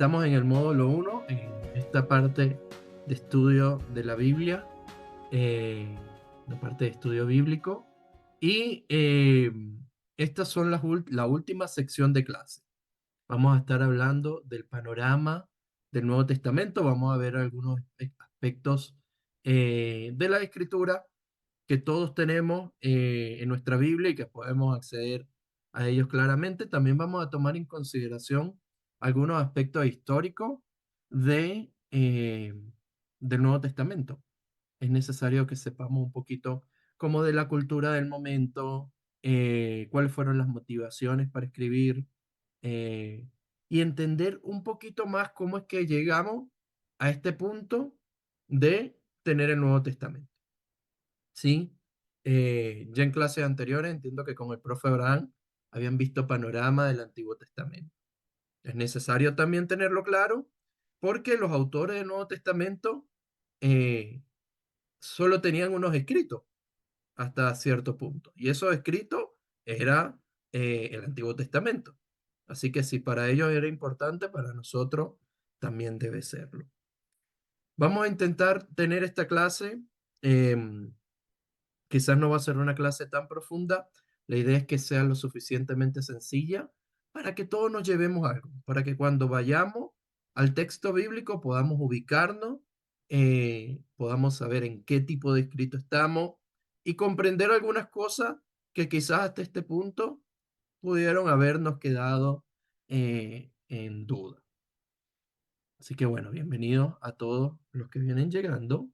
Estamos en el módulo uno en esta parte de estudio de la Biblia, la parte de estudio bíblico, y estas son la última sección de clase. Vamos a estar hablando del panorama del Nuevo Testamento, vamos a ver algunos aspectos de la Escritura que todos tenemos en nuestra Biblia y que podemos acceder a ellos claramente. También vamos a tomar en consideración algunos aspectos históricos del Nuevo Testamento. Es necesario que sepamos un poquito como de la cultura del momento, cuáles fueron las motivaciones para escribir, eh, y entender un poquito más cómo es que llegamos a este punto de tener el Nuevo Testamento. Sí, ya en clases anteriores entiendo que con el profe Abraham habían visto panorama del Antiguo Testamento. Es necesario también tenerlo claro porque los autores del Nuevo Testamento eh, solo tenían unos escritos hasta cierto punto. Y esos escritos era el Antiguo Testamento. Así que si para ellos era importante, para nosotros también debe serlo. Vamos a intentar tener esta clase. em, Quizás no va a ser una clase tan profunda. La idea es que sea lo suficientemente sencilla para que todos nos llevemos algo, para que cuando vayamos al texto bíblico podamos ubicarnos, podamos saber en qué tipo de escrito estamos y comprender algunas cosas que quizás hasta este punto pudieron habernos quedado en duda. Así que bueno, bienvenidos a todos los que vienen llegando.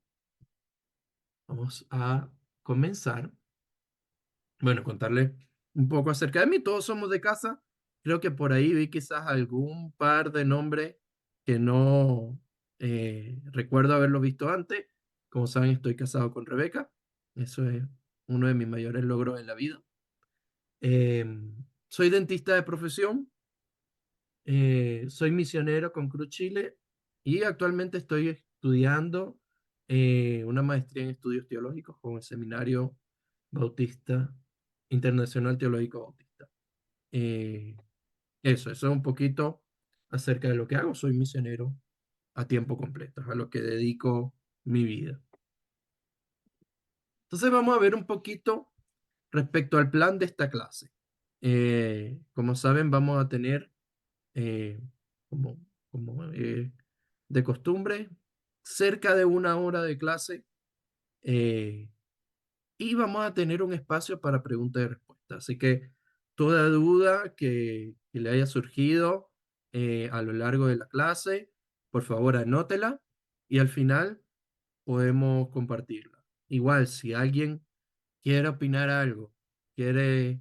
Vamos a comenzar. Bueno, contarles un poco acerca de mí. Todos somos de casa. Creo que por ahí vi quizás algún par de nombres que no recuerdo haberlo visto antes. Como saben, estoy casado con Rebeca. Eso es uno de mis mayores logros en la vida. Soy dentista de profesión. Soy misionero con Cruz Chile y actualmente estoy estudiando una maestría en estudios teológicos con el Seminario Bautista Internacional Teológico Bautista. Eh, eso es un poquito acerca de lo que hago. Soy misionero a tiempo completo, es a lo que dedico mi vida. Entonces vamos a ver un poquito respecto al plan de esta clase. Como saben, vamos a tener, eh, como, como de costumbre, cerca de una hora de clase, eh, y vamos a tener un espacio para preguntas y respuestas. Así que toda duda que le haya surgido a lo largo de la clase, por favor anótela y al final podemos compartirla. Igual, si alguien quiere opinar algo, quiere,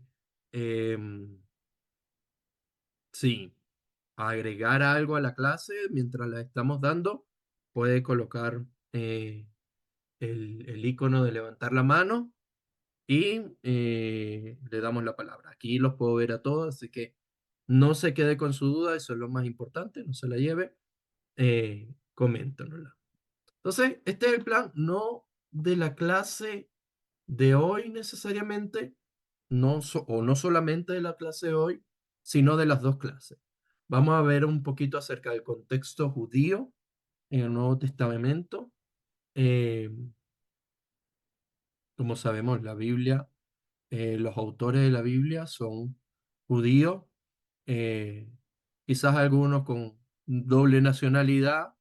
sí, agregar algo a la clase mientras la estamos dando, puede colocar el icono de levantar la mano y le damos la palabra. Aquí los puedo ver a todos, así que no se quede con su duda, eso es lo más importante, no se la lleve, coméntanosla. Entonces, este es el plan, no de la clase de hoy necesariamente, o no solamente de la clase de hoy, sino de las dos clases. Vamos a ver un poquito acerca del contexto judío en el Nuevo Testamento. Eh, como sabemos, la Biblia, los autores de la Biblia son judíos, eh, quizás algunos con doble nacionalidad,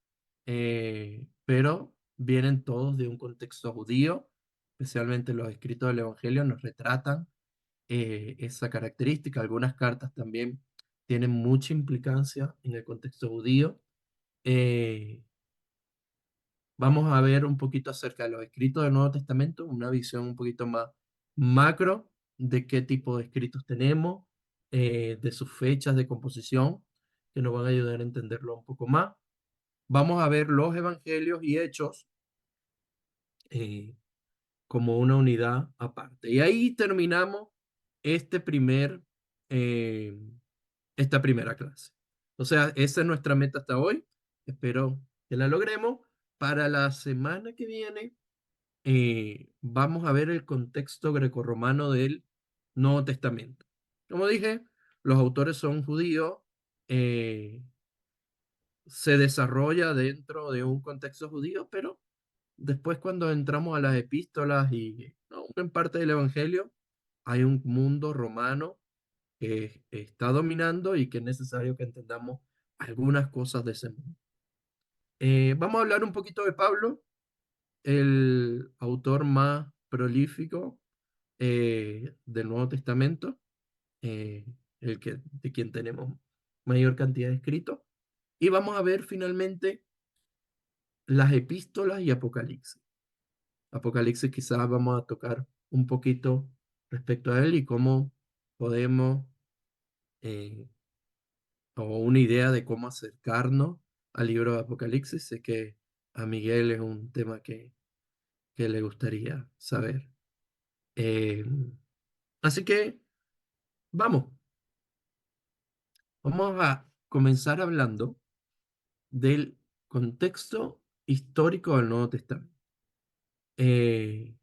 pero vienen todos de un contexto judío, especialmente los escritos del Evangelio nos retratan esa característica. Algunas cartas también tienen mucha implicancia en el contexto judío. Eh, Vamos a ver un poquito acerca de los escritos del Nuevo Testamento, una visión un poquito más macro de qué tipo de escritos tenemos, de sus fechas de composición, que nos van a ayudar a entenderlo un poco más. Vamos a ver los evangelios y hechos eh, como una unidad aparte. Y ahí terminamos este primer, eh, esta primera clase. O sea, esa es nuestra meta hasta hoy. Espero que la logremos. Para la semana que viene vamos a ver el contexto grecorromano del Nuevo Testamento. Como dije, los autores son judíos, eh, se desarrolla dentro de un contexto judío, pero después cuando entramos a las epístolas y aún en parte del Evangelio, hay un mundo romano que está dominando y que es necesario que entendamos algunas cosas de ese mundo. Vamos a hablar un poquito de Pablo, el autor más prolífico del Nuevo Testamento, eh, de quien tenemos mayor cantidad de escritos. Y vamos a ver finalmente las epístolas y Apocalipsis. Apocalipsis quizás vamos a tocar un poquito respecto a él y cómo podemos, eh, o una idea de cómo acercarnos al libro de Apocalipsis. Sé que a Miguel es un tema que le gustaría saber. Eh, Así que vamos, vamos a comenzar hablando del contexto histórico del Nuevo Testamento. Eh,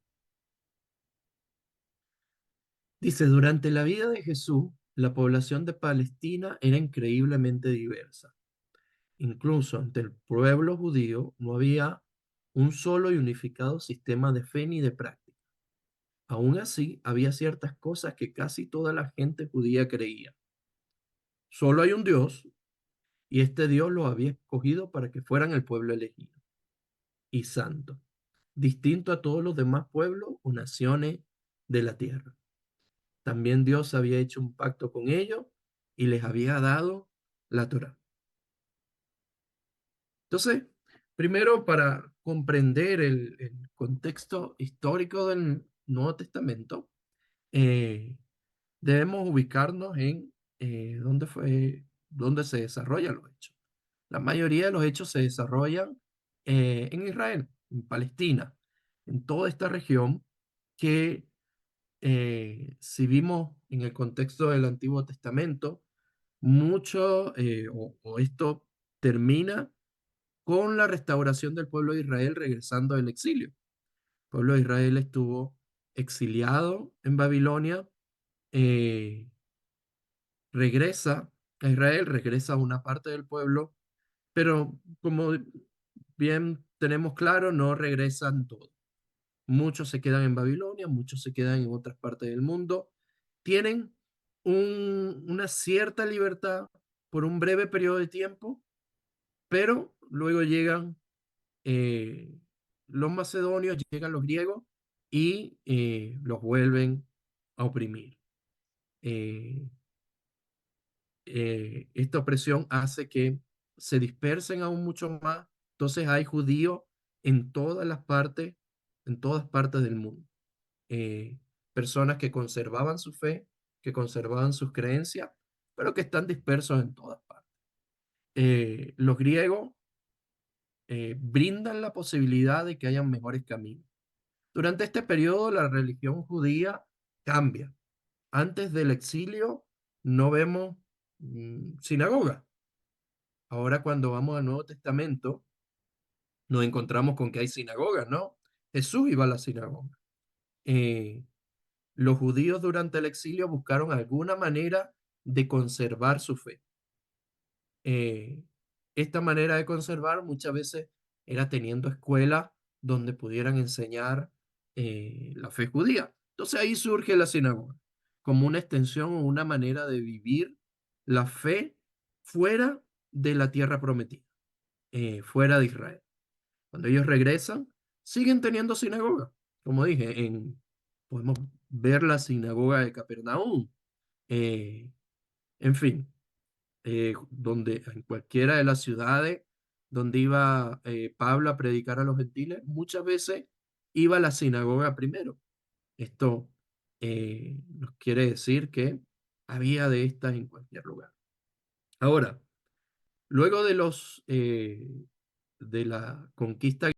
Dice, durante la vida de Jesús, la población de Palestina era increíblemente diversa. Incluso ante el pueblo judío no había un solo y unificado sistema de fe ni de práctica. Aún así, había ciertas cosas que casi toda la gente judía creía. Solo hay un Dios y este Dios los había escogido para que fueran el pueblo elegido y santo, distinto a todos los demás pueblos o naciones de la tierra. También Dios había hecho un pacto con ellos y les había dado la Torá. Entonces, primero para comprender el contexto histórico del Nuevo Testamento, eh, debemos ubicarnos en dónde se desarrollan los hechos. La mayoría de los hechos se desarrollan en Israel, en Palestina, en toda esta región que si vimos en el contexto del Antiguo Testamento, o esto termina con la restauración del pueblo de Israel regresando del exilio. El pueblo de Israel estuvo exiliado en Babilonia, eh, regresa a Israel, regresa a una parte del pueblo, pero como bien tenemos claro, no regresan todos. Muchos se quedan en Babilonia, muchos se quedan en otras partes del mundo. Tienen una cierta libertad por un breve periodo de tiempo, pero luego llegan eh, los macedonios, llegan los griegos y los vuelven a oprimir. Eh, Esta opresión hace que se dispersen aún mucho más. Entonces hay judíos en en todas partes del mundo. eh, Personas que conservaban su fe, que conservaban sus creencias, pero que están dispersos en todas partes. Los griegos brindan la posibilidad de que hayan mejores caminos. Durante este periodo, la religión judía cambia. Antes del exilio, no vemos sinagoga. Ahora, cuando vamos al Nuevo Testamento, nos encontramos con que hay sinagogas, ¿no? Jesús iba a la sinagoga. Eh, los judíos durante el exilio buscaron alguna manera de conservar su fe. Eh, Esta manera de conservar muchas veces era teniendo escuelas donde pudieran enseñar la fe judía. Entonces ahí surge la sinagoga, como una extensión o una manera de vivir la fe fuera de la tierra prometida, fuera de Israel. Cuando ellos regresan, siguen teniendo sinagoga. Como dije, podemos ver la sinagoga de Capernaum. Eh, en fin, donde en cualquiera de las ciudades donde iba Pablo a predicar a los gentiles, muchas veces iba a la sinagoga primero. Esto nos quiere decir que había de estas en cualquier lugar. Ahora, luego de la conquista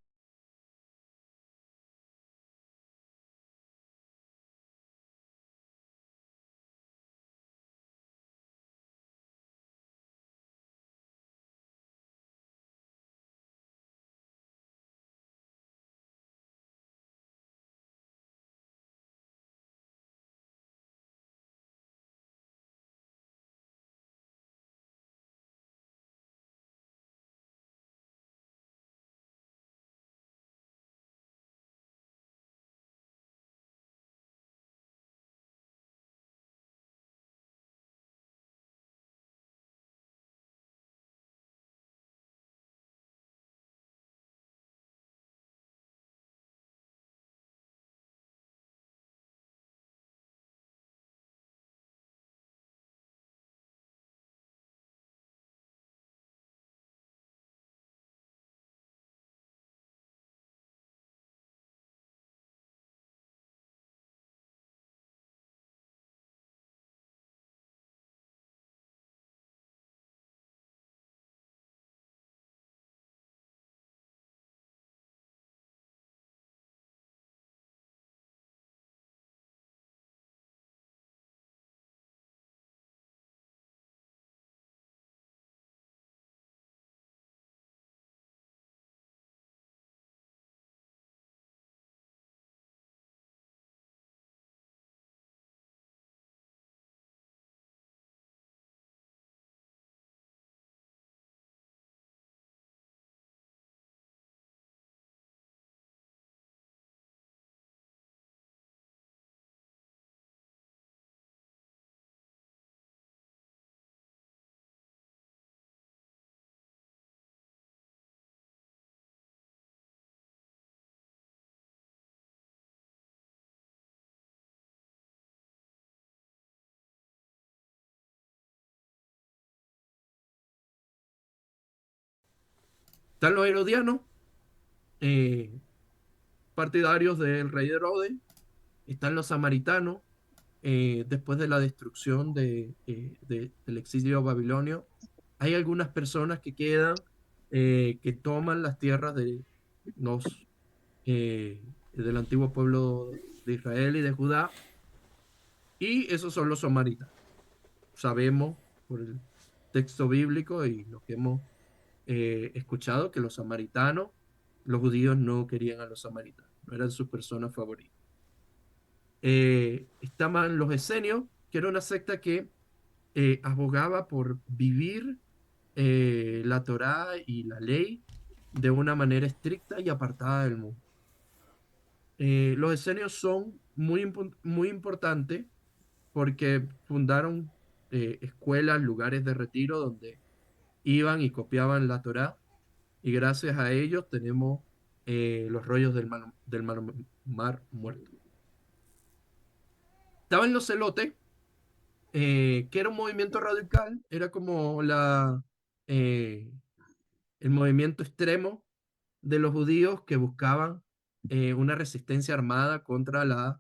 Están los herodianos, eh, partidarios del rey Herodes, están los samaritanos, después de la destrucción del exilio babilonio. Hay algunas personas que quedan, que toman las tierras los, del antiguo pueblo de Israel y de Judá, y esos son los samaritanos. Sabemos por el texto bíblico y lo que hemos escuchado que los samaritanos, los judíos no querían a los samaritanos, no eran sus personas favoritas. Estaban los esenios, que era una secta que abogaba por vivir la Torá y la ley de una manera estricta y apartada del mundo. Los esenios son muy importantes porque fundaron escuelas, lugares de retiro donde iban y copiaban la Torá, y gracias a ellos tenemos los rollos Mar Muerto. Estaban los celotes, que era un movimiento radical, era como eh, el movimiento extremo de los judíos que buscaban una resistencia armada contra los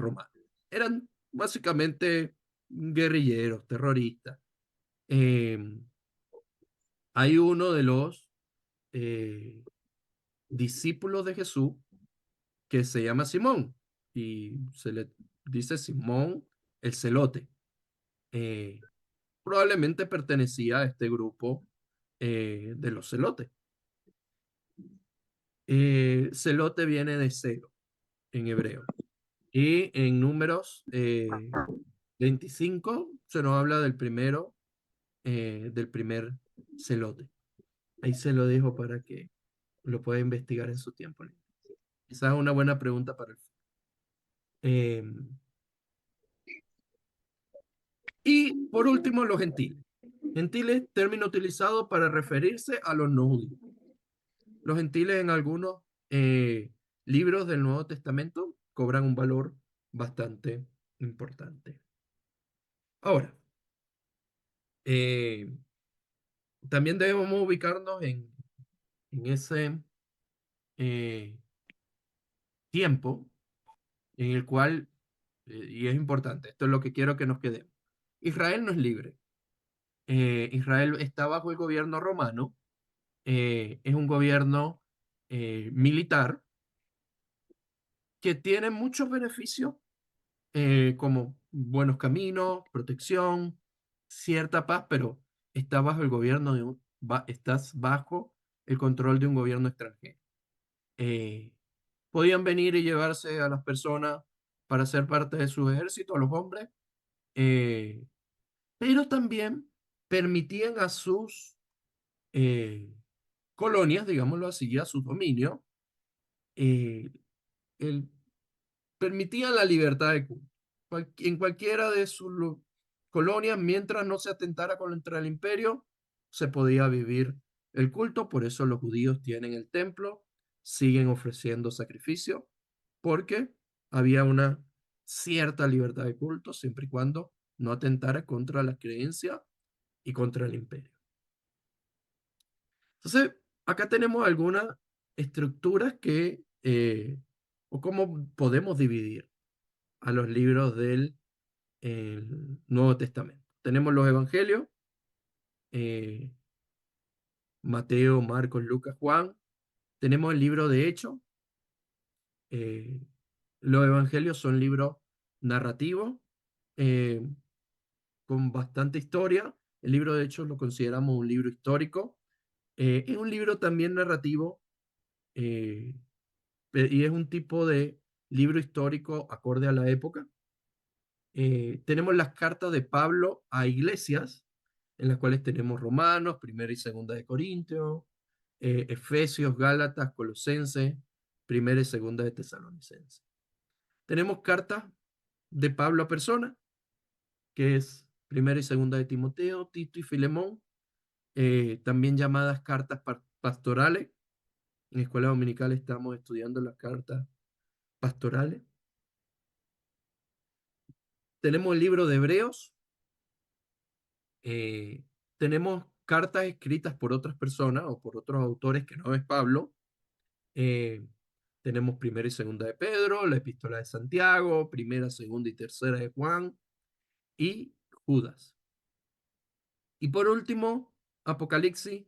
romanos. Eran básicamente guerrilleros, terroristas. Eh, Hay uno de los eh, discípulos de Jesús que se llama Simón y se le dice Simón el Celote. Eh, Probablemente pertenecía a este grupo de los celotes. Celote viene de celo en hebreo. Y en Números 25 se nos habla del primer celote. Ahí se lo dejo para que lo pueda investigar en su tiempo libre. Esa es una buena pregunta para el eh, Y por último, los gentiles. Gentiles, término utilizado para referirse a los no judíos. Los gentiles en algunos libros del Nuevo Testamento cobran un valor bastante importante. Ahora, eh, también debemos ubicarnos en ese eh, tiempo en el cual, y es importante, esto es lo que quiero que nos quedemos. Israel no es libre. Israel está bajo el gobierno romano, es un gobierno militar que tiene muchos beneficios, como buenos caminos, protección, cierta paz, pero está bajo el gobierno estás bajo el control de un gobierno extranjero. Eh, Podían venir y llevarse a las personas para ser parte de su ejército, a los hombres, eh, pero también permitían a sus eh, colonias, digámoslo así, a sus dominios, eh, el permitían la libertad de culto. En cualquiera de sus colonias, mientras no se atentara contra el imperio, se podía vivir el culto. Por eso los judíos tienen el templo, siguen ofreciendo sacrificios, porque había una cierta libertad de culto, siempre y cuando no atentara contra la creencia y contra el imperio. Entonces, acá tenemos algunas estructuras o cómo podemos dividir a los libros del Nuevo Testamento. Tenemos los evangelios, eh, Mateo, Marcos, Lucas, Juan. Tenemos el libro de Hechos. eh, los evangelios son libros narrativos, eh, con bastante historia. El libro de Hechos lo consideramos un libro histórico. Es un libro también narrativo, eh, y es un tipo de libro histórico acorde a la época. Tenemos las cartas de Pablo a iglesias, en las cuales tenemos Romanos, Primera y Segunda de Corintios, Efesios, Gálatas, Colosenses, Primera y Segunda de Tesalonicenses. Tenemos cartas de Pablo a personas, que es Primera y Segunda de Timoteo, Tito y Filemón, también llamadas cartas pastorales. En escuela dominical estamos estudiando las cartas pastorales. Tenemos el libro de Hebreos, eh, tenemos cartas escritas por otras personas o por otros autores que no es Pablo. Eh, Tenemos primera y segunda de Pedro, la epístola de Santiago, primera, segunda y tercera de Juan y Judas. Y por último, Apocalipsis,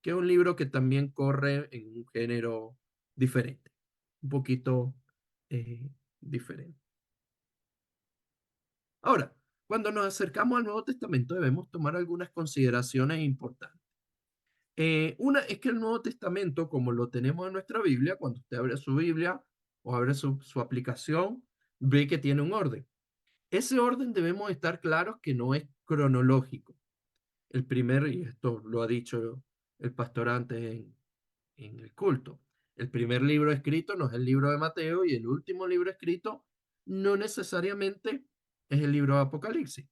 que es un libro que también corre en un género diferente, un poquito eh, diferente. Ahora, cuando nos acercamos al Nuevo Testamento debemos tomar algunas consideraciones importantes. Una es que el Nuevo Testamento, como lo tenemos en nuestra Biblia, cuando usted abre su Biblia o abre su aplicación, ve que tiene un orden. Ese orden debemos estar claros que no es cronológico. El primer, y esto lo ha dicho el pastor antes en el culto, el primer libro escrito no es el libro de Mateo y el último libro escrito no necesariamente es el libro de Apocalipsis.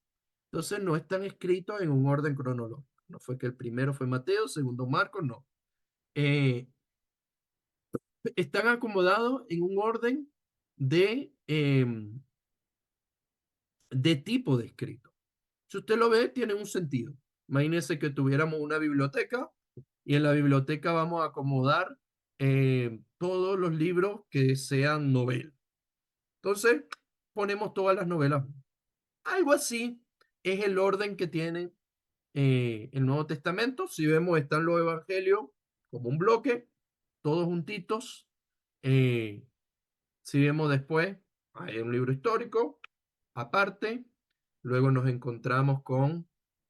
Entonces no están escritos en un orden cronológico. No fue que el primero fue Mateo, segundo Marcos, no. Eh, Están acomodados en un orden de tipo de escrito. Si usted lo ve, tiene un sentido. Imagínese que tuviéramos una biblioteca y en la biblioteca vamos a acomodar todos los libros que sean novelas. Entonces, ponemos todas las novelas. Algo así es el orden que tiene el Nuevo Testamento. Si vemos, están los evangelios como un bloque, todos juntitos. Eh, si vemos después, hay un libro histórico aparte. Luego nos encontramos con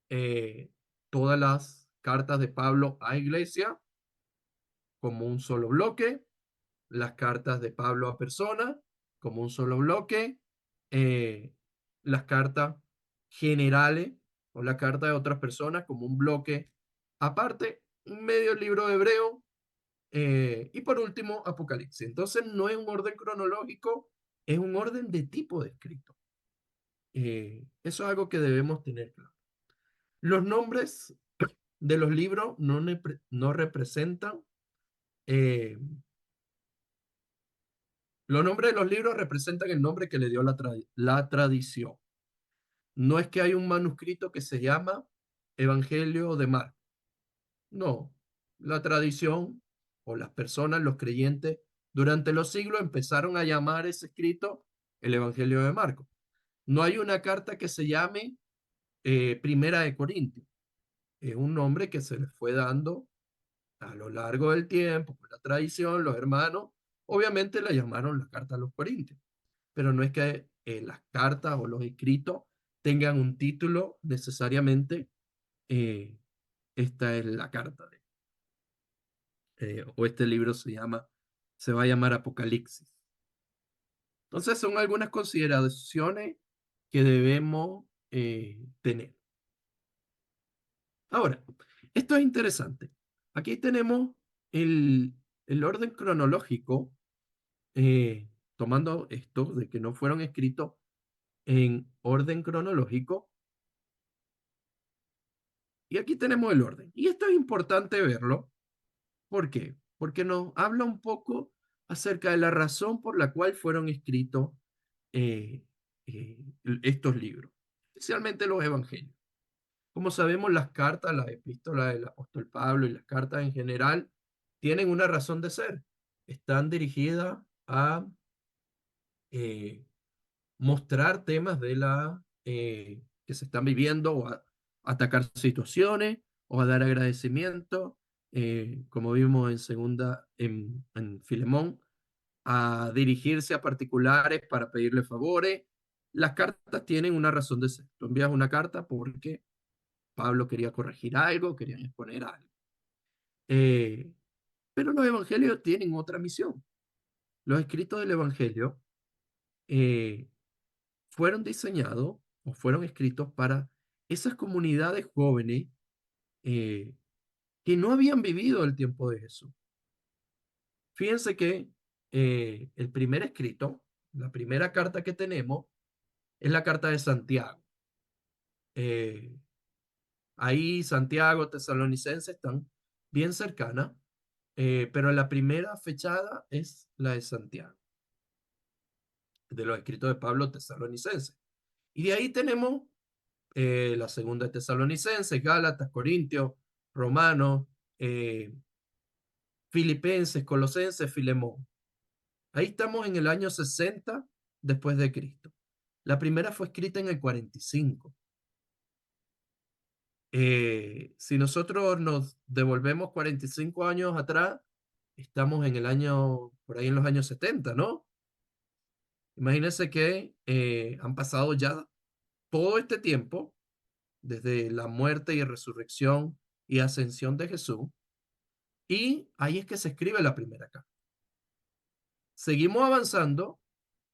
eh, todas las cartas de Pablo a Iglesia como un solo bloque, las cartas de Pablo a personas como un solo bloque, eh, las cartas generales o la carta de otras personas como un bloque aparte, un medio libro de Hebreo y por último Apocalipsis. Entonces no es un orden cronológico, es un orden de tipo de escrito. Eso es algo que debemos tener claro. Los nombres de los libros no representan, eh, los nombres de los libros representan el nombre que le dio la tradición. No es que hay un manuscrito que se llama Evangelio de Marcos. No, la tradición o las personas, los creyentes, durante los siglos empezaron a llamar ese escrito el Evangelio de Marcos. No hay una carta que se llame Primera de Corintios. Es un nombre que se le fue dando a lo largo del tiempo, por la tradición, los hermanos, obviamente la llamaron la carta a los Corintios, pero no es que las cartas o los escritos tengan un título necesariamente, eh, esta es la carta o este libro se va a llamar Apocalipsis. Entonces son algunas consideraciones que debemos tener. Ahora, esto es interesante. Aquí tenemos el, el orden cronológico, tomando esto de que no fueron escritos en orden cronológico, y aquí tenemos el orden. Y esto es importante verlo. ¿Por qué? Porque nos habla un poco acerca de la razón por la cual fueron escritos eh, eh, estos libros, especialmente los evangelios. Como sabemos, las cartas, las epístolas del apóstol Pablo y las cartas en general tienen una razón de ser. Están dirigidas a eh, mostrar temas que se están viviendo o a atacar situaciones o a dar agradecimiento, como vimos en en Filemón, a dirigirse a particulares para pedirle favores. Las cartas tienen una razón de ser. Tú envías una carta porque Pablo quería corregir algo, quería exponer algo. Eh, pero los evangelios tienen otra misión. Los escritos del evangelio eh, fueron diseñados o fueron escritos para esas comunidades jóvenes eh, que no habían vivido el tiempo de Jesús. Fíjense que el primer escrito, la primera carta que tenemos, es la carta de Santiago. Eh, Ahí Santiago, Tesalonicenses están bien cercanas, pero la primera fechada es la de Santiago, de los escritos de Pablo Tesalonicenses. Y de ahí tenemos la segunda de Tesalonicenses, Gálatas, Corintios, Romanos, eh, Filipenses, Colosenses, Filemón. Ahí estamos en el año 60 después de Cristo. La primera fue escrita en el 45. Si nosotros nos devolvemos 45 años atrás, estamos en el año, por ahí en los años 70, ¿no? Imagínense que han pasado ya todo este tiempo, desde la muerte y resurrección y ascensión de Jesús, y ahí es que se escribe la primera carta. Seguimos avanzando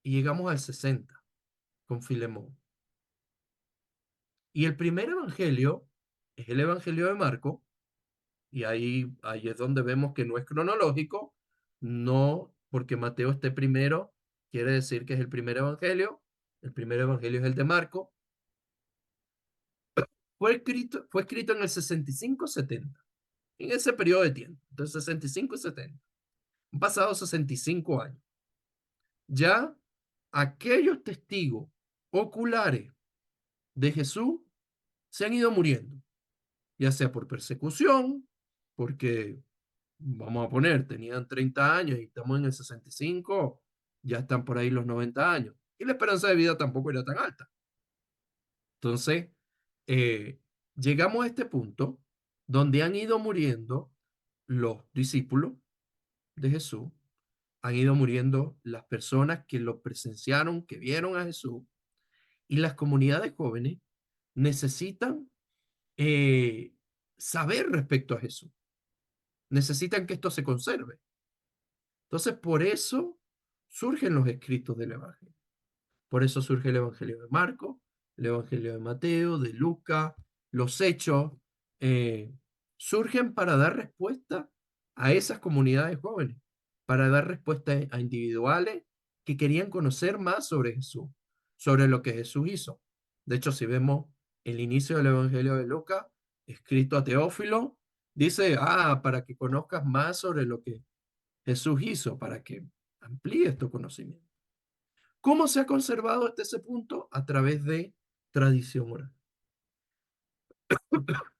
y llegamos al 60 con Filemón. Y el primer evangelio es el evangelio de Marcos, y ahí es donde vemos que no es cronológico, no porque Mateo esté primero, quiere decir que es el primer evangelio es el de Marcos, fue escrito en el 65-70, en ese periodo de tiempo, entonces 65 y 70. Han pasado 65 años. Ya aquellos testigos oculares de Jesús se han ido muriendo, ya sea por persecución, porque, vamos a poner, tenían 30 años y estamos en el 65, ya están por ahí los 90 años. Y la esperanza de vida tampoco era tan alta. Entonces, eh, llegamos a este punto donde han ido muriendo los discípulos de Jesús, han ido muriendo las personas que lo presenciaron, que vieron a Jesús, y las comunidades jóvenes necesitan eh, saber respecto a Jesús, necesitan que esto se conserve. Entonces, por eso surgen los escritos del Evangelio. Por eso surge el Evangelio de Marcos, el Evangelio de Mateo, de Lucas, los hechos, eh, surgen para dar respuesta a esas comunidades jóvenes, para dar respuesta a individuales que querían conocer más sobre Jesús, sobre lo que Jesús hizo. De hecho, si vemos el inicio del Evangelio de Lucas, escrito a Teófilo, dice, para que conozcas más sobre lo que Jesús hizo, para que amplíes tu conocimiento. ¿Cómo se ha conservado hasta ese punto? A través de tradición oral.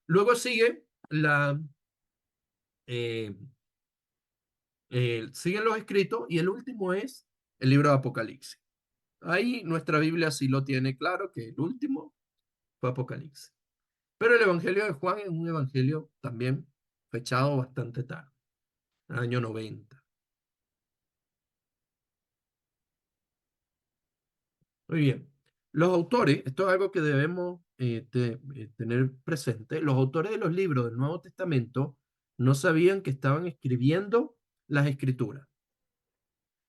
Luego sigue eh, siguen los escritos y el último es el libro de Apocalipsis. Ahí nuestra Biblia sí lo tiene claro que el último fue Apocalipsis. Pero el Evangelio de Juan es un evangelio también fechado bastante tarde, año 90. Muy bien. Los autores, esto es algo que debemos tener presente, los autores de los libros del Nuevo Testamento no sabían que estaban escribiendo las escrituras.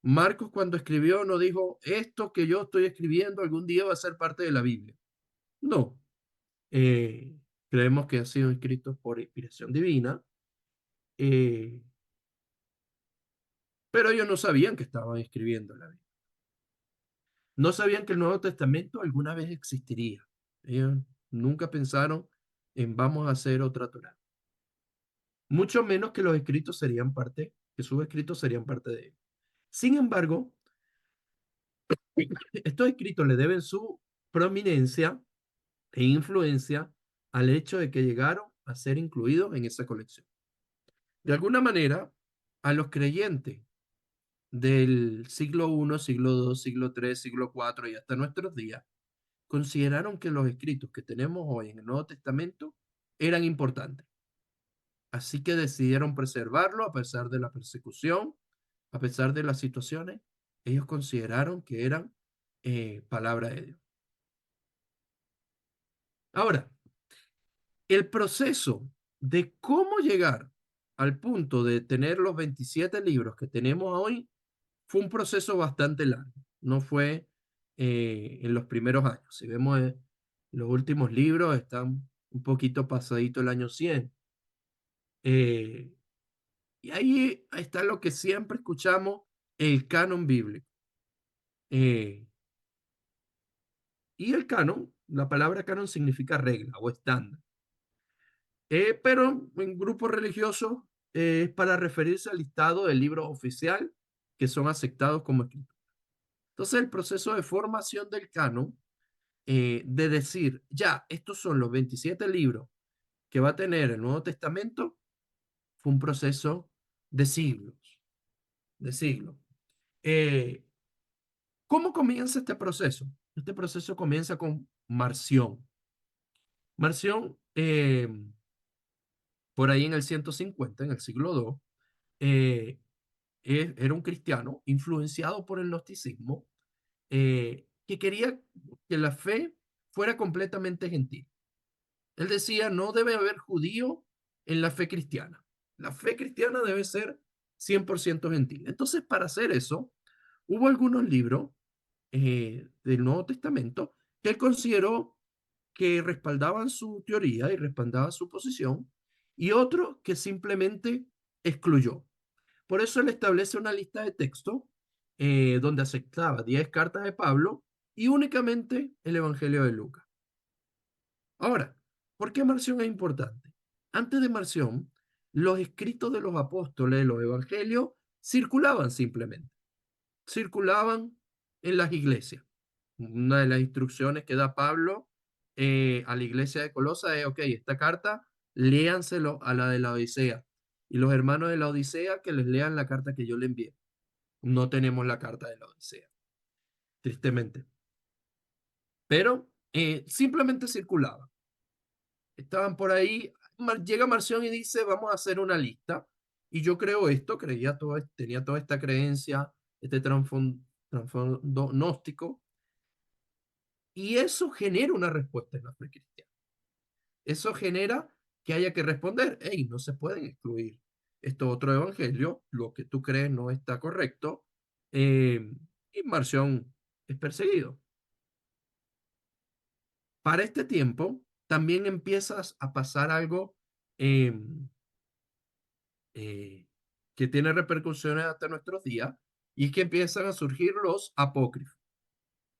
Marcos cuando escribió no dijo, esto que yo estoy escribiendo algún día va a ser parte de la Biblia. No, eh, creemos que han sido escritos por inspiración divina, eh, pero ellos no sabían que estaban escribiendo la Biblia. No sabían que el Nuevo Testamento alguna vez existiría. Ellos nunca pensaron en vamos a hacer otra Torá. Mucho menos que los escritos serían parte, que sus escritos serían parte de él. Sin embargo, estos escritos le deben su prominencia e influencia al hecho de que llegaron a ser incluidos en esa colección. De alguna manera, a los creyentes del siglo I, siglo II, siglo III, siglo IV y hasta nuestros días, consideraron que los escritos que tenemos hoy en el Nuevo Testamento eran importantes. Así que decidieron preservarlo a pesar de la persecución, a pesar de las situaciones. Ellos consideraron que eran palabra de Dios. Ahora, el proceso de cómo llegar al punto de tener los 27 libros que tenemos hoy fue un proceso bastante largo. No fue en los primeros años. Si vemos los últimos libros, están un poquito pasadito el año 100. Eh, y ahí está lo que siempre escuchamos, el canon bíblico. Eh, y el canon, la palabra canon significa regla o estándar. Pero en grupos religiosos es para referirse al listado del libro oficial que son aceptados como escritos. Entonces, el proceso de formación del canon, de decir, ya, estos son los 27 libros que va a tener el Nuevo Testamento fue un proceso de siglos, de siglos. Eh, ¿Cómo comienza este proceso? Este proceso comienza con Marción. Marción, por ahí en el 150, en el siglo II, eh, era un cristiano influenciado por el gnosticismo, que quería que la fe fuera completamente gentil. Él decía, no debe haber judío en la fe cristiana. La fe cristiana debe ser 100% gentil. Entonces, para hacer eso, hubo algunos libros del Nuevo Testamento que él consideró que respaldaban su teoría y respaldaban su posición, y otros que simplemente excluyó. Por eso él establece una lista de texto donde aceptaba 10 cartas de Pablo y únicamente el Evangelio de Lucas. Ahora, ¿por qué Marción es importante? Antes de Marción, los escritos de los apóstoles, los evangelios, circulaban simplemente, circulaban en las iglesias. Una de las instrucciones que da Pablo a la iglesia de Colosa es, ok, esta carta, léanselo a la de la Odisea. Y los hermanos de la Odisea que les lean la carta que yo le envié. No tenemos la carta de la Odisea, tristemente. Pero simplemente circulaba. Estaban por ahí. Llega Marción y dice, vamos a hacer una lista. Y yo creo esto, tenía toda esta creencia, este trasfondo gnóstico. Y eso genera una respuesta en la fe cristiana. Eso genera que haya que responder, hey, no se pueden excluir esto otro evangelio, lo que tú crees no está correcto, y Marción es perseguido. Para este tiempo, también empiezas a pasar algo eh, eh, que tiene repercusiones hasta nuestros días, y es que empiezan a surgir los apócrifos.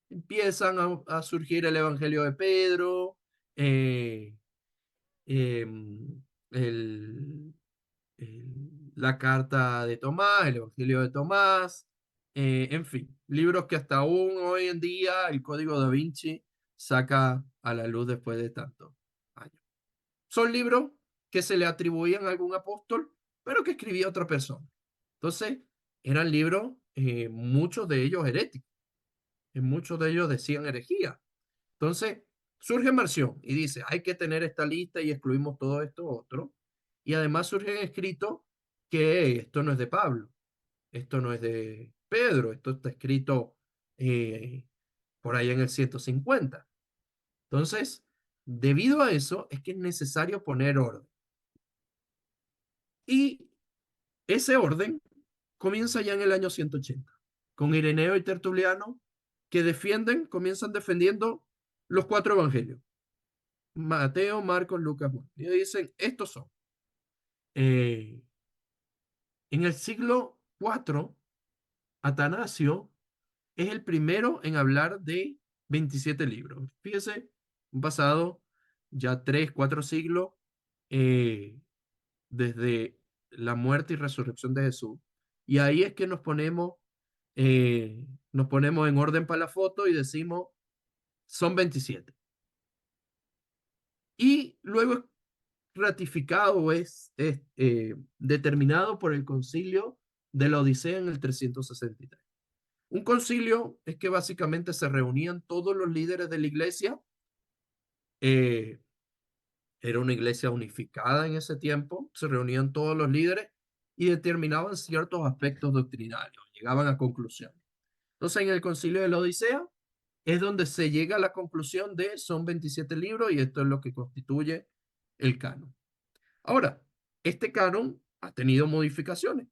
Empiezan a surgir el Evangelio de Pedro, eh, el, la carta de Tomás, el Evangelio de Tomás, en fin, libros que hasta aún hoy en día el Código Da Vinci saca a la luz después de tantos años. Son libros que se le atribuían a algún apóstol, pero que escribía otra persona. Entonces, eran libros, muchos de ellos heréticos, en muchos de ellos decían herejía. Entonces, surge Marción y dice, hay que tener esta lista y excluimos todo esto otro. Y además surge escrito que esto no es de Pablo, esto no es de Pedro, esto está escrito eh, por ahí en el 150. Entonces, debido a eso, es que es necesario poner orden. Y ese orden comienza ya en el año 180, con Ireneo y Tertuliano, que comienzan defendiendo los cuatro evangelios. Mateo, Marcos, Lucas, Juan. Y dicen, estos son. Eh, en el siglo IV, Atanasio es el primero en hablar de 27 libros. Fíjese, han pasado ya 3, 4 siglos eh, desde la muerte y resurrección de Jesús. Y ahí es que nos ponemos en orden para la foto y decimos, son 27. Y luego ratificado, determinado por el concilio de la Odisea en el 363. Un concilio es que básicamente se reunían todos los líderes de la iglesia. eh, Era una iglesia unificada en ese tiempo, se reunían todos los líderes y determinaban ciertos aspectos doctrinarios, llegaban a conclusiones. Entonces, en el concilio de la Odisea es donde se llega a la conclusión de son 27 libros y esto es lo que constituye el canon. Ahora, este canon ha tenido modificaciones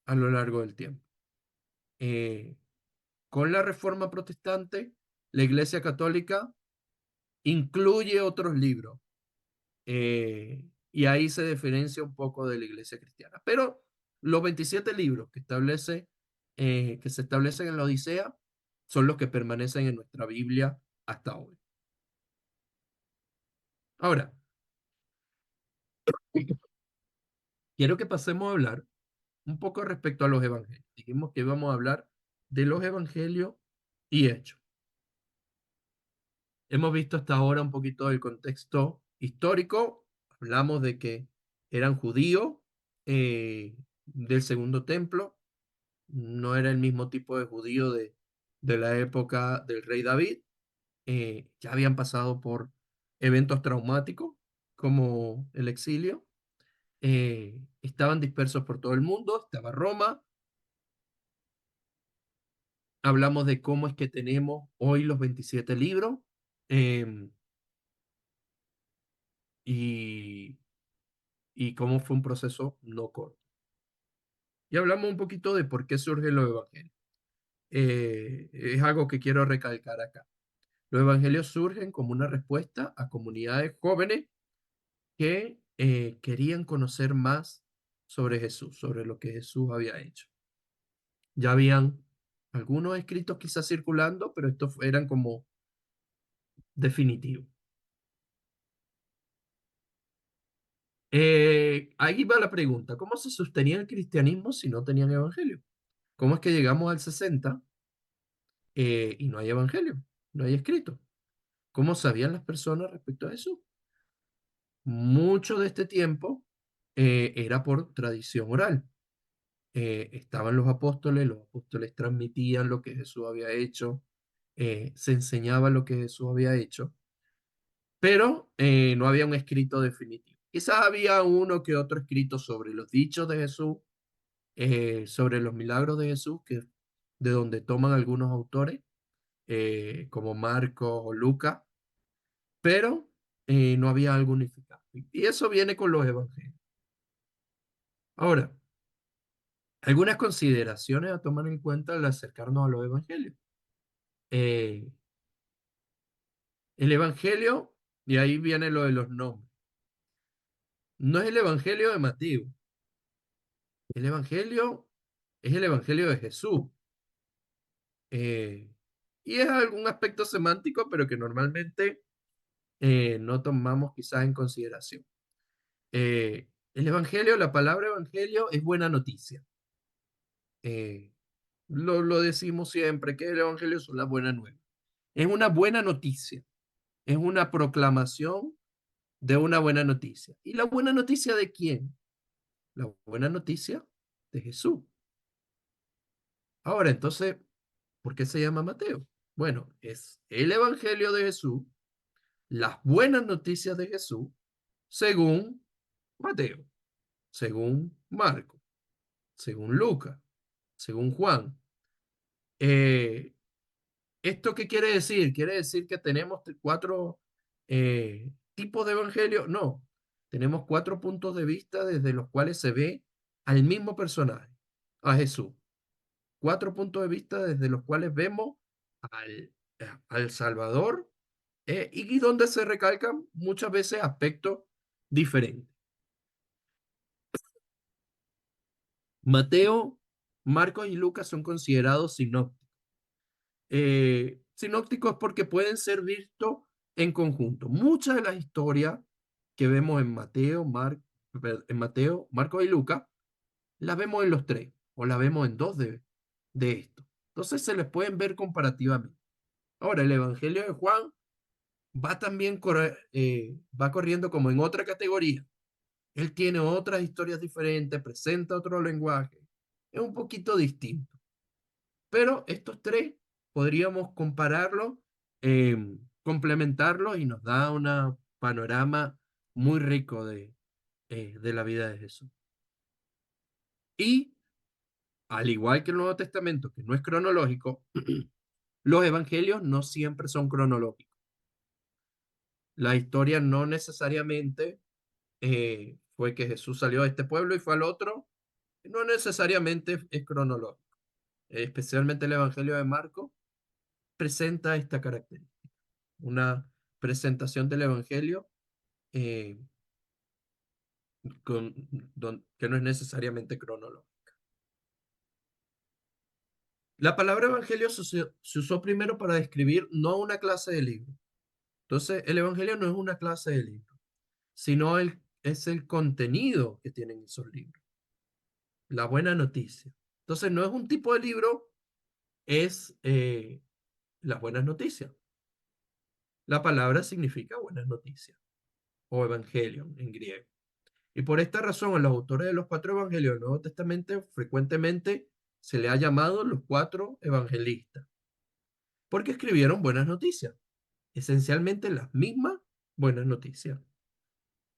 a lo largo del tiempo. Eh, con la Reforma Protestante, la Iglesia Católica incluye otros libros, y ahí se diferencia un poco de la Iglesia Cristiana. Pero los 27 libros que se establecen en la Odisea son los que permanecen en nuestra Biblia hasta hoy. Ahora, quiero que pasemos a hablar un poco respecto a los evangelios. Dijimos que íbamos a hablar de los evangelios y hechos. Hemos visto hasta ahora un poquito del contexto histórico, Hablamos de que eran judíos del segundo templo, no era el mismo tipo de judío de la época del rey David, ya habían pasado por eventos traumáticos como el exilio, estaban dispersos por todo el mundo, estaba Roma, hablamos de cómo es que tenemos hoy los 27 libros em, y, y cómo fue un proceso no corto. Y hablamos un poquito de por qué surgen los evangelios. Es algo que quiero recalcar acá. Los evangelios surgen como una respuesta a comunidades jóvenes que querían conocer más sobre Jesús, sobre lo que Jesús había hecho. Ya habían algunos escritos quizás circulando, pero estos eran como definitivos. Ahí va la pregunta, ¿cómo se sostenía el cristianismo si no tenían evangelio? ¿Cómo es que llegamos al 60 y no hay evangelio, no hay escrito? ¿Cómo sabían las personas respecto a eso? Mucho de este tiempo era por tradición oral. Estaban los apóstoles transmitían lo que Jesús había hecho, se enseñaba lo que Jesús había hecho, pero no había un escrito definitivo. Quizás había uno que otro escrito sobre los dichos de Jesús, sobre los milagros de Jesús, de donde toman algunos autores, como Marcos o Lucas, pero no había algo unificado. Y eso viene con los evangelios. Ahora, algunas consideraciones a tomar en cuenta al acercarnos a los evangelios. Eh, el evangelio, y ahí viene lo de los nombres, no es el evangelio de Mateo. El evangelio es el evangelio de Jesús. Eh, y es algún aspecto semántico, pero que normalmente no tomamos quizás en consideración. El evangelio, la palabra evangelio es buena noticia. Eh, lo decimos siempre, que el evangelio es una buena nueva. Es una buena noticia, es una proclamación de una buena noticia. ¿Y la buena noticia de quién? La buena noticia de Jesús. Ahora, entonces, ¿por qué se llama Mateo? Bueno, es el evangelio de Jesús, las buenas noticias de Jesús, según Mateo, según Marco, según Lucas, según Juan. Eh, ¿Esto qué quiere decir? ¿Quiere decir que tenemos cuatro tipos de evangelio? No, tenemos cuatro puntos de vista desde los cuales se ve al mismo personaje, a Jesús. Cuatro puntos de vista desde los cuales vemos al Salvador y donde se recalcan muchas veces aspectos diferentes. Mateo, Marcos y Lucas son considerados sinópticos. Sinópticos porque pueden ser vistos en conjunto. Muchas de las historias que vemos en Mateo, Marcos y Lucas, las vemos en los tres o las vemos en dos de estos. Entonces se les pueden ver comparativamente. Ahora, el Evangelio de Juan va también va corriendo como en otra categoría. Él tiene otras historias diferentes, presenta otro lenguaje. Es un poquito distinto. Pero estos tres podríamos compararlos, complementarlos y nos da un panorama muy rico de la vida de Jesús. Y al igual que el Nuevo Testamento, que no es cronológico, los evangelios no siempre son cronológicos. La historia no necesariamente fue que Jesús salió de este pueblo y fue al otro, no necesariamente es cronológico. Especialmente el Evangelio de Marcos presenta esta característica, una presentación del Evangelio eh, con, que no es necesariamente cronológica. La palabra Evangelio se usó primero para describir no una clase de libro. Entonces, el Evangelio no es una clase de libro, sino es el contenido que tienen esos libros, la buena noticia. Entonces, no es un tipo de libro, es las buenas noticias. La palabra significa buenas noticias. o evangelion en griego. Y por esta razón, a los autores de los cuatro evangelios del Nuevo Testamento frecuentemente se le ha llamado los cuatro evangelistas, porque escribieron buenas noticias, esencialmente las mismas buenas noticias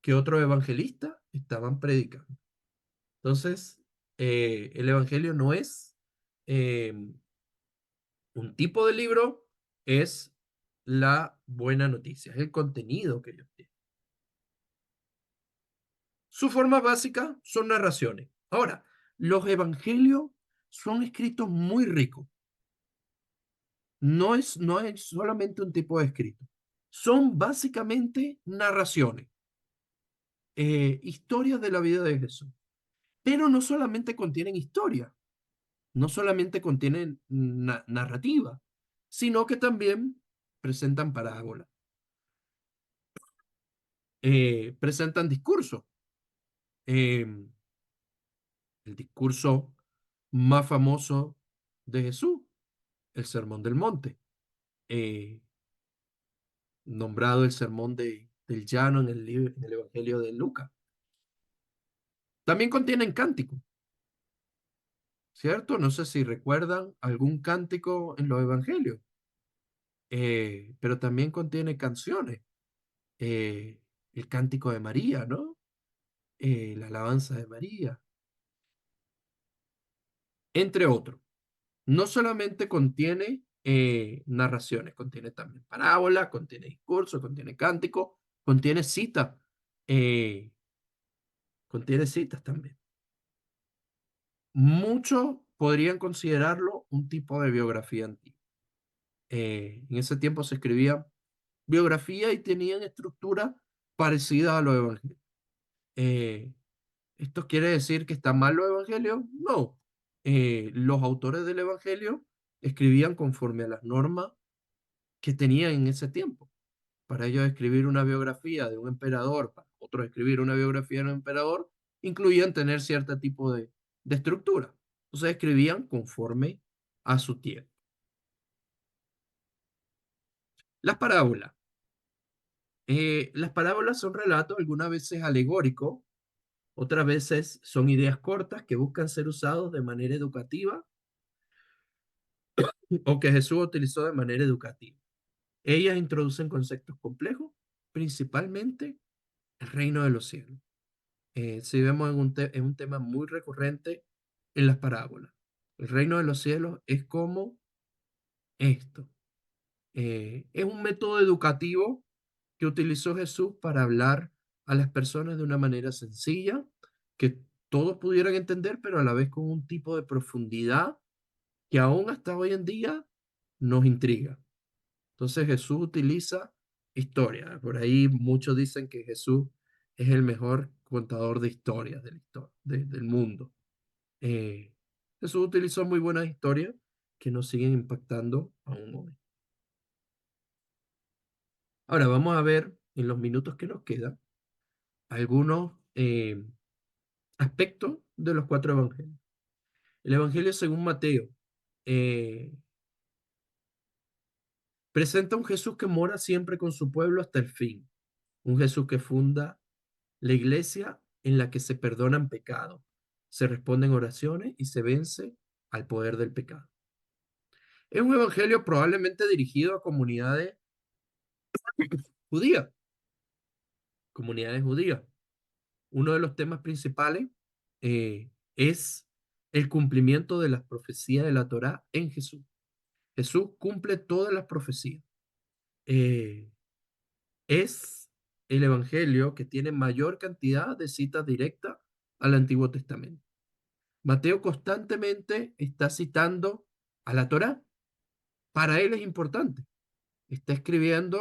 que otros evangelistas estaban predicando. Entonces, el evangelio no es eh, un tipo de libro, es la buena noticia, es el contenido que ellos tienen. Su forma básica son narraciones. Ahora, los evangelios son escritos muy ricos. No es solamente un tipo de escrito. Son básicamente narraciones, historias de la vida de Jesús. Pero no solamente contienen historia, no solamente contienen narrativa, sino que también presentan parábolas, presentan discursos. Eh, el discurso más famoso de Jesús, el Sermón del Monte, eh, nombrado el Sermón del Llano en el Evangelio de Lucas. También contienen cánticos, ¿cierto? No sé si recuerdan algún cántico en los Evangelios, pero también contiene canciones. eh, el cántico de María, ¿no? La alabanza de María, entre otros. No solamente contiene narraciones, contiene también parábolas, contiene discursos, contiene cánticos, contiene citas, eh, contiene citas también. Muchos podrían considerarlo un tipo de biografía antigua. En ese tiempo se escribía biografía y tenían estructura parecida a los evangelios. Eh, ¿Esto quiere decir que está mal los evangelios? No. Los autores del evangelio escribían conforme a las normas que tenían en ese tiempo. Para ellos escribir una biografía de un emperador, para otros escribir una biografía de un emperador, incluían tener cierto tipo de estructura. Entonces escribían conforme a su tiempo. Las parábolas. Las parábolas son relatos algunas veces alegóricos, otras veces son ideas cortas que buscan ser usados de manera educativa o que Jesús utilizó de manera educativa. Ellas introducen conceptos complejos, principalmente el reino de los cielos. Si vemos en un tema muy recurrente en las parábolas. El reino de los cielos es como esto. Es un método educativo que utilizó Jesús para hablar a las personas de una manera sencilla, que todos pudieran entender, pero a la vez con un tipo de profundidad que aún hasta hoy en día nos intriga. Entonces Jesús utiliza historia. Por ahí muchos dicen que Jesús es el mejor contador de historias del mundo. Eh, Jesús utilizó muy buenas historias que nos siguen impactando aún hoy. Ahora vamos a ver en los minutos que nos quedan algunos aspectos de los cuatro evangelios. El evangelio según Mateo eh, presenta un Jesús que mora siempre con su pueblo hasta el fin, un Jesús que funda la iglesia en la que se perdonan pecados, se responden oraciones y se vence al poder del pecado. Es un evangelio probablemente dirigido a judías, comunidades judías. Uno de los temas principales es el cumplimiento de las profecías de la Torá en Jesús. Jesús cumple todas las profecías. Eh, es el evangelio que tiene mayor cantidad de citas directas al Antiguo Testamento. Mateo constantemente está citando a la Torá. Para él es importante. Está escribiendo,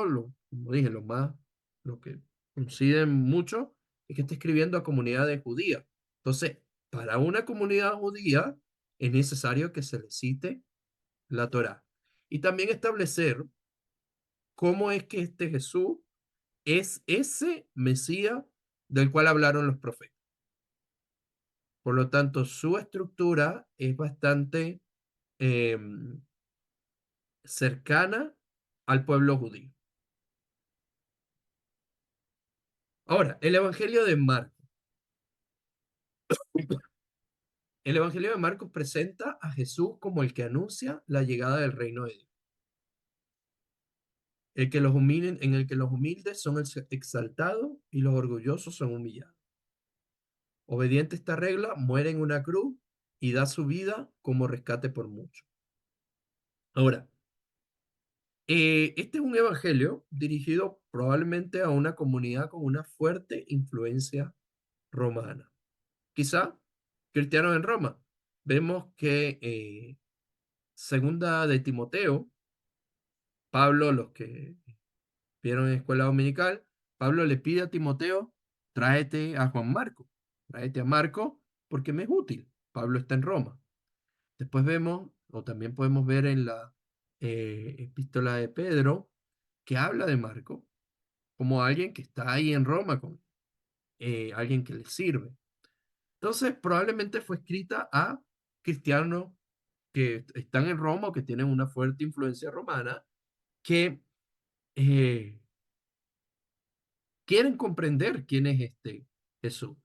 como dije, lo que coinciden mucho es que está escribiendo a comunidades judías. Entonces, para una comunidad judía es necesario que se le cite la Torá. Y también establecer cómo es que este Jesús es ese Mesías del cual hablaron los profetas. Por lo tanto, su estructura es bastante em, cercana al pueblo judío. Ahora, el Evangelio de Marcos. El Evangelio de Marcos presenta a Jesús como el que anuncia la llegada del reino de Dios, el que los en el que los humildes son exaltados y los orgullosos son humillados. Obediente a esta regla, muere en una cruz y da su vida como rescate por muchos. Ahora, este es un evangelio dirigido probablemente a una comunidad con una fuerte influencia romana. Quizá cristianos en Roma. Vemos que segunda de Timoteo, Pablo, los que vieron en escuela dominical, Pablo le pide a Timoteo, tráete a Juan Marco, tráete a Marco porque me es útil. Pablo está en Roma. Después vemos, o también podemos ver en la epístola de Pedro, que habla de Marco como alguien que está ahí en Roma, con alguien que le sirve. Entonces, probablemente fue escrita a cristianos que están en Roma o que tienen una fuerte influencia romana, que eh, quieren comprender quién es este Jesús.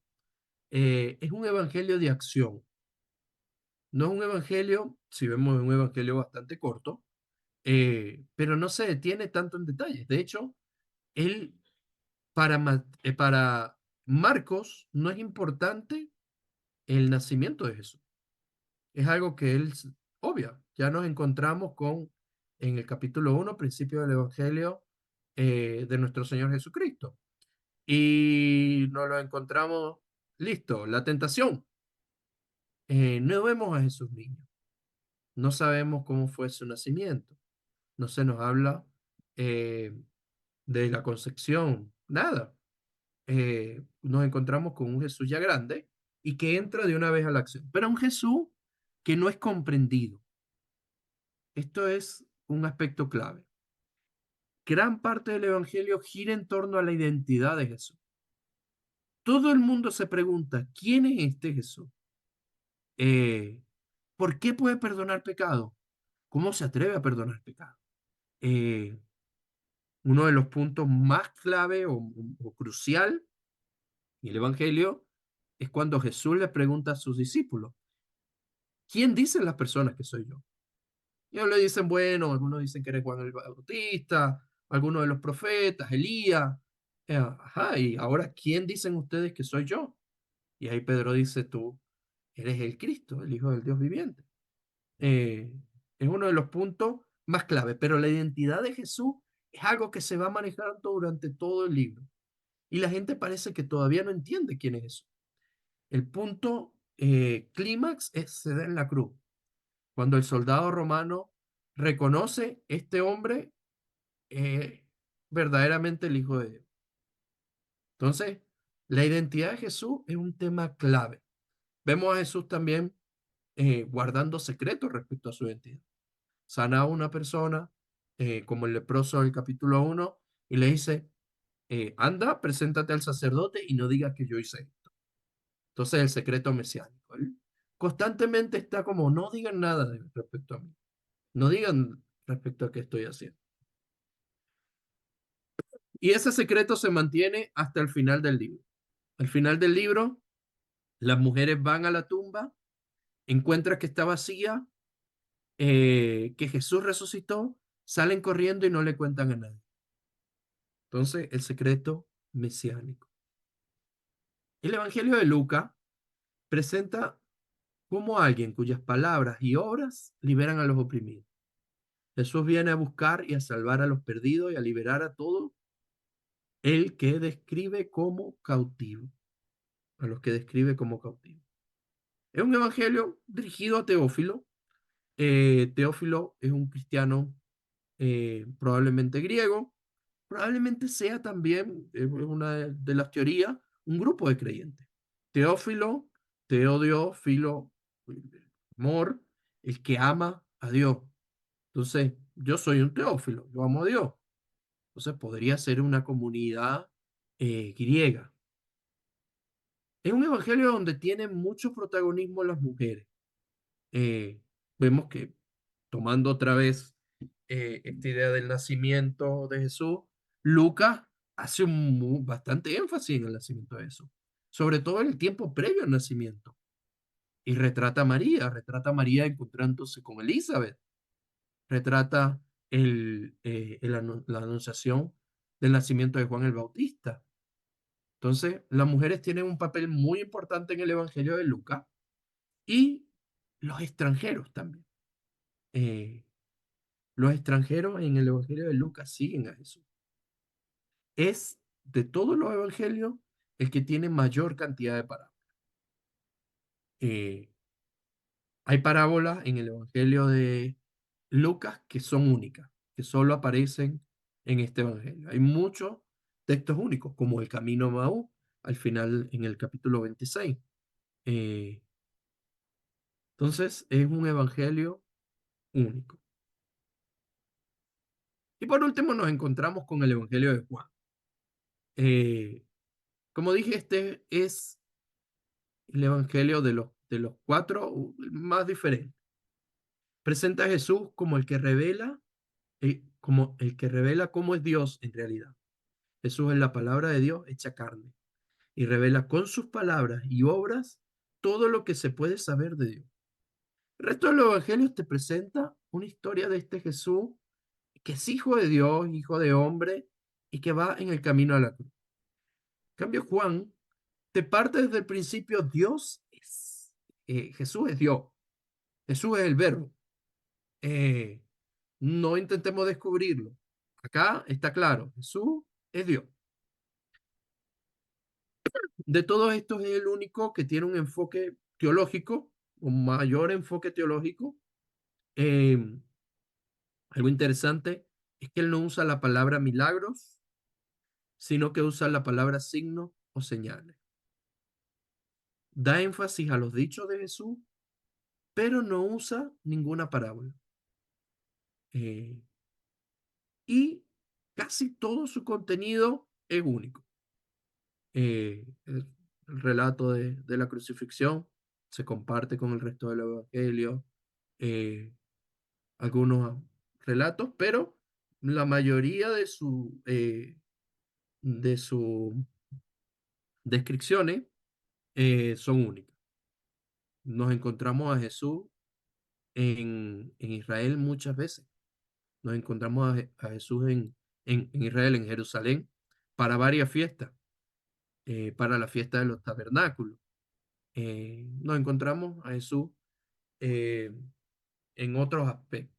Es un evangelio de acción, no es un evangelio, si vemos un evangelio bastante corto, pero no se detiene tanto en detalles. De hecho, él, para Marcos, no es importante el nacimiento de Jesús. Es algo que él obvia. Ya nos encontramos con, en el capítulo 1 principio del Evangelio de nuestro Señor Jesucristo. Y nos lo encontramos, listo, la tentación. No vemos a Jesús niño. No sabemos cómo fue su nacimiento. No se nos habla eh, de la concepción, nada. Nos encontramos con un Jesús ya grande y que entra de una vez a la acción, pero un Jesús que no es comprendido. Esto es un aspecto clave. Gran parte del Evangelio gira en torno a la identidad de Jesús. Todo el mundo se pregunta, ¿quién es este Jesús? Eh, ¿Por qué puede perdonar pecado? ¿Cómo se atreve a perdonar pecado? Eh, Uno de los puntos más clave o crucial en el Evangelio es cuando Jesús le pregunta a sus discípulos, ¿quién dicen las personas que soy yo? Y ellos le dicen, bueno, algunos dicen que eres Juan el Bautista, algunos de los profetas, Elías. Ajá, y ahora, ¿quién dicen ustedes que soy yo? Y ahí Pedro dice, tú eres el Cristo, el Hijo del Dios viviente. Eh, es uno de los puntos más clave, pero la identidad de Jesús es algo que se va manejando durante todo el libro. Y la gente parece que todavía no entiende quién es Jesús. El punto clímax se da en la cruz, cuando el soldado romano reconoce este hombre verdaderamente el Hijo de Dios. Entonces, la identidad de Jesús es un tema clave. Vemos a Jesús también guardando secretos respecto a su identidad. Sana a una persona, como el leproso del capítulo 1, y le dice, anda, preséntate al sacerdote y no digas que yo hice esto. Entonces, el secreto mesiánico. Él constantemente está como, no digan nada respecto a mí. No digan respecto a qué estoy haciendo. Y ese secreto se mantiene hasta el final del libro. Al final del libro, las mujeres van a la tumba, encuentran que está vacía, que Jesús resucitó, salen corriendo y no le cuentan a nadie. Entonces, el secreto mesiánico. El Evangelio de Lucas presenta como alguien cuyas palabras y obras liberan a los oprimidos. Jesús viene a buscar y a salvar a los perdidos y a liberar a todo el que describe como cautivo, a los que describe como cautivo. Es un evangelio dirigido a Teófilo. Teófilo es un cristiano probablemente griego, probablemente sea también, es una de las teorías, un grupo de creyentes. Teófilo, Teodio, Filo, amor, el que ama a Dios. Entonces, yo soy un Teófilo, yo amo a Dios. Entonces, podría ser una comunidad griega. Es un evangelio donde tienen mucho protagonismo las mujeres. Eh, Vemos que, tomando otra vez esta idea del nacimiento de Jesús, Lucas hace bastante énfasis en el nacimiento de Jesús, sobre todo en el tiempo previo al nacimiento. Y retrata a María encontrándose con Elizabeth, retrata la anunciación del nacimiento de Juan el Bautista. Entonces, las mujeres tienen un papel muy importante en el Evangelio de Lucas y los extranjeros también. Eh, los extranjeros en el Evangelio de Lucas siguen a Jesús. Es de todos los evangelios el que tiene mayor cantidad de parábolas. Eh, Hay parábolas en el Evangelio de Lucas que son únicas, que solo aparecen en este Evangelio. Hay muchos textos únicos, como el Camino a Maús, al final en el capítulo 26. Eh, entonces, es un Evangelio único. Y por último, nos encontramos con el Evangelio de Juan. Eh, como dije, este es el Evangelio de los cuatro el más diferente. Presenta a Jesús como el que revela cómo es Dios en realidad. Jesús es la palabra de Dios hecha carne y revela con sus palabras y obras todo lo que se puede saber de Dios. El resto de los evangelios te presenta una historia de este Jesús que es hijo de Dios, hijo de hombre y que va en el camino a la cruz. En cambio, Juan te parte desde el principio, Jesús es Dios, Jesús es el verbo. Eh, no intentemos descubrirlo. Acá está claro, Jesús es Dios. De todos estos es el único que tiene un enfoque teológico, un mayor enfoque teológico. Eh, Algo interesante es que él no usa la palabra milagros, sino que usa la palabra signos o señales. Da énfasis a los dichos de Jesús, pero no usa ninguna parábola. Eh, y casi todo su contenido es único. El relato de la crucifixión se comparte con el resto del Evangelio, eh, algunos relatos, pero la mayoría de sus descripciones son únicas. Nos encontramos a Jesús en Israel muchas veces. Nos encontramos a Jesús en Israel, en Jerusalén, para varias fiestas, para la fiesta de los tabernáculos. Nos encontramos a Jesús eh, en otros aspectos.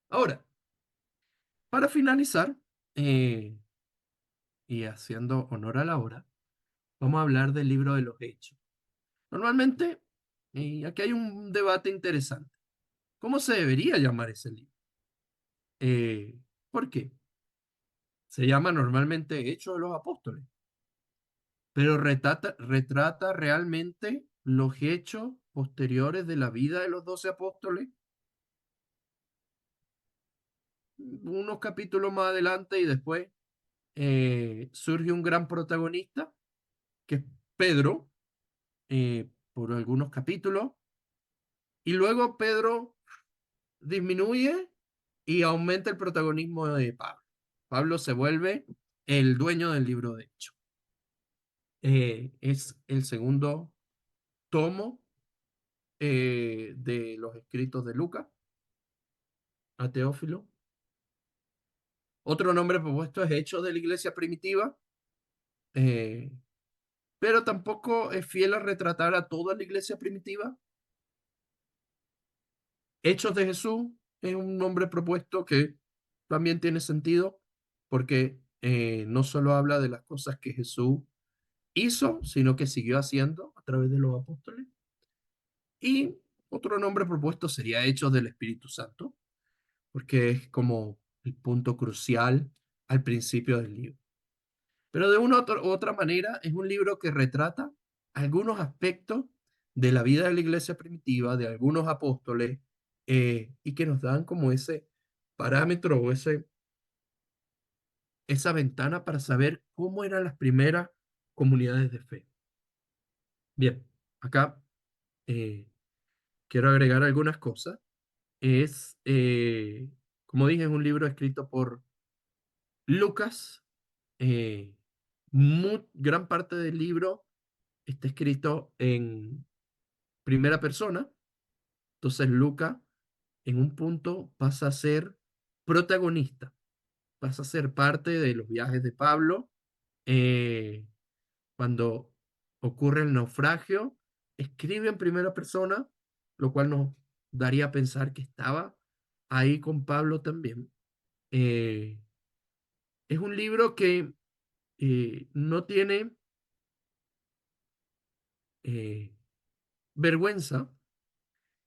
Ahora, para finalizar, eh, y haciendo honor a la hora, vamos a hablar del libro de los Hechos. Normalmente, y aquí hay un debate interesante. ¿Cómo se debería llamar ese libro? Eh, ¿Por qué? Se llama normalmente Hechos de los Apóstoles, pero retrata realmente los hechos posteriores de la vida de los 12 apóstoles, unos capítulos más adelante y después surge un gran protagonista, que es Pedro, por algunos capítulos, y luego Pedro disminuye y aumenta el protagonismo de Pablo. Pablo se vuelve el dueño del libro de Hechos. Es el segundo tomo de los escritos de Lucas a Teófilo. Otro nombre propuesto es Hechos de la Iglesia Primitiva, eh, pero tampoco es fiel a retratar a toda la iglesia primitiva. Hechos de Jesús es un nombre propuesto que también tiene sentido porque no solo habla de las cosas que Jesús hizo, sino que siguió haciendo a través de los apóstoles. Y otro nombre propuesto sería Hechos del Espíritu Santo, porque es como el punto crucial al principio del libro. Pero de una u otra manera es un libro que retrata algunos aspectos de la vida de la iglesia primitiva, de algunos apóstoles, y que nos dan como ese parámetro o esa ventana para saber cómo eran las primeras comunidades de fe. Bien, acá quiero agregar algunas cosas. Es, como dije, es un libro escrito por Lucas, eh, gran parte del libro está escrito en primera persona. Entonces Lucas en un punto pasa a ser protagonista, pasa a ser parte de los viajes de Pablo. eh, Cuando ocurre el naufragio, escribe en primera persona, lo cual nos daría a pensar que estaba ahí con Pablo también. Eh, es un libro que no tiene eh, vergüenza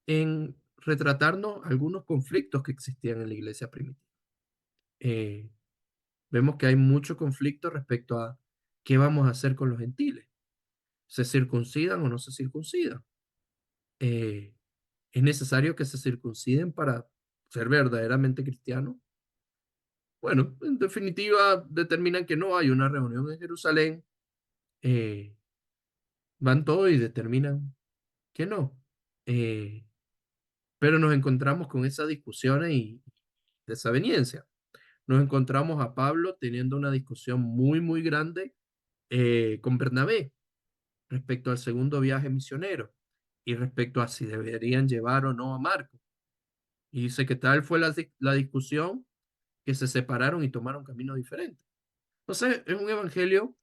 en retratarnos algunos conflictos que existían en la iglesia primitiva. Eh, Vemos que hay mucho conflicto respecto a qué vamos a hacer con los gentiles. ¿Se circuncidan o no se circuncidan? Eh, ¿Es necesario que se circunciden para ser verdaderamente cristianos? Bueno, en definitiva, determinan que no hay una reunión en Jerusalén, eh, van todos y determinan que no. Eh, pero nos encontramos con esas discusiones y desaveniencia. Nos encontramos a Pablo teniendo una discusión muy, muy grande con Bernabé respecto al segundo viaje misionero y respecto a si deberían llevar o no a Marco. Y dice que tal fue la discusión que se separaron y tomaron caminos diferentes. Entonces, es un evangelio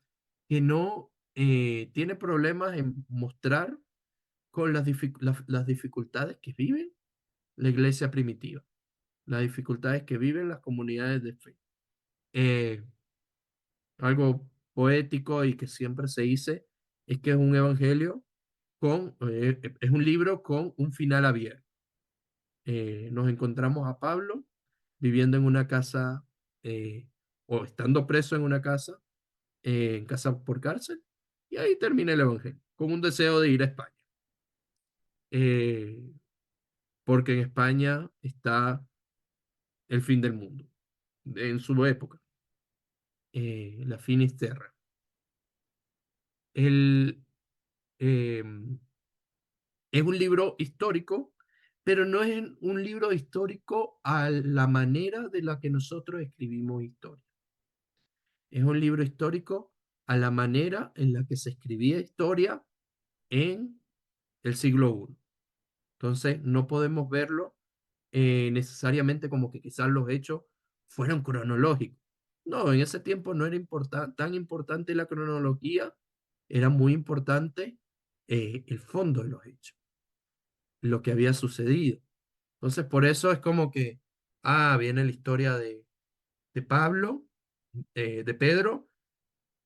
que no tiene problemas en mostrar con las dificultades que vive la iglesia primitiva, las dificultades que viven las comunidades de fe. Eh, Algo poético y que siempre se dice es que es un evangelio es un libro con un final abierto. Nos encontramos a Pablo viviendo en una casa o estando preso en una casa, en casa por cárcel, y ahí termina el evangelio, con un deseo de ir a España. Eh, Porque en España está el fin del mundo, en su época, la Finisterra. El, eh, es un libro histórico, pero no es un libro histórico a la manera de la que nosotros escribimos historia. Es un libro histórico a la manera en la que se escribía historia en el siglo I. Entonces, no podemos verlo necesariamente como que quizás los hechos fueron cronológicos. No, en ese tiempo no era tan importante la cronología, era muy importante el fondo de los hechos, lo que había sucedido. Entonces, por eso es como que, viene la historia de Pablo, de Pedro,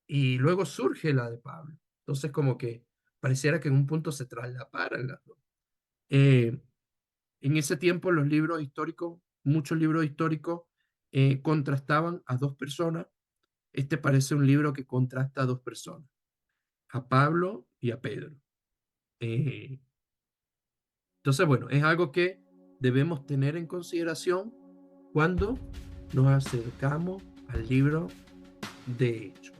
y luego surge la de Pablo. Entonces, como que pareciera que en un punto se traslaparan las dos. Eh, en ese tiempo los libros históricos, muchos libros históricos, contrastaban a dos personas. Este parece un libro que contrasta a dos personas, a Pablo y a Pedro. Eh, entonces, bueno, es algo que debemos tener en consideración cuando nos acercamos al libro de Hechos.